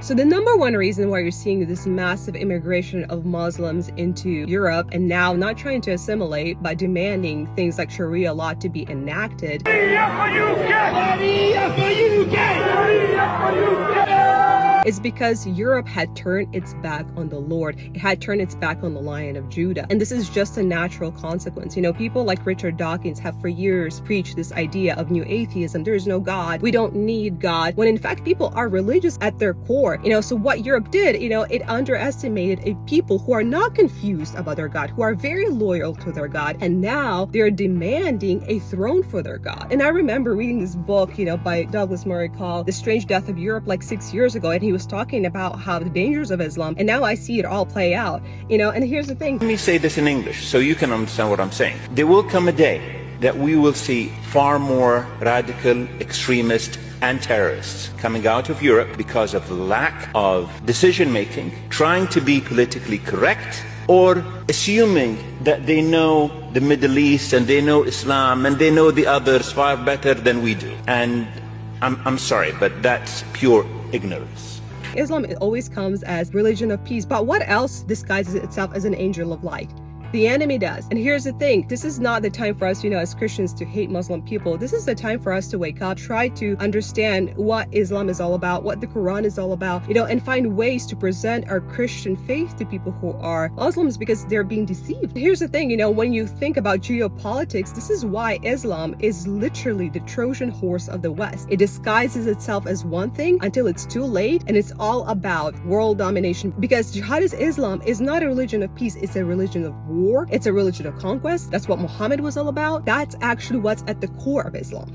So the number one reason why you're seeing this massive immigration of Muslims into Europe and now not trying to assimilate but demanding things like Sharia law to be enacted is because Europe had turned its back on the Lord. It had turned its back on the Lion of Judah. And this is just a natural consequence. You know, people like Richard Dawkins have for years preached this idea of new atheism. There is no God. We don't need God. When in fact, people are religious at their core. You know, so what Europe did, you know, it underestimated a people who are not confused about their God, who are very loyal to their God. And now they're demanding a throne for their God. And I remember reading this book, you know, by Douglas Murray called The Strange Death of Europe like 6 years ago. And he was talking about how the dangers of Islam, and now I see it all play out, you know. And here's the thing. Let me say this in English so you can understand what I'm saying. There will come a day that we will see far more radical extremists and terrorists coming out of Europe because of the lack of decision making, trying to be politically correct, or assuming that they know the Middle East and they know Islam and they know the others far better than we do. And I'm sorry, but that's pure ignorance. Islam always comes as religion of peace, but what else disguises itself as an angel of light? The enemy does. And here's the thing, this is not the time for us, you know, as Christians to hate Muslim people. This is the time for us to wake up, try to understand what Islam is all about, what the Quran is all about, you know, and find ways to present our Christian faith to people who are Muslims because they're being deceived. Here's the thing, you know, when you think about geopolitics, this is why Islam is literally the Trojan horse of the West. It disguises itself as one thing until it's too late, and it's all about world domination, because jihadist Islam is not a religion of peace, it's a religion of war. It's a religion of conquest. That's what Muhammad was all about. That's actually what's at the core of Islam.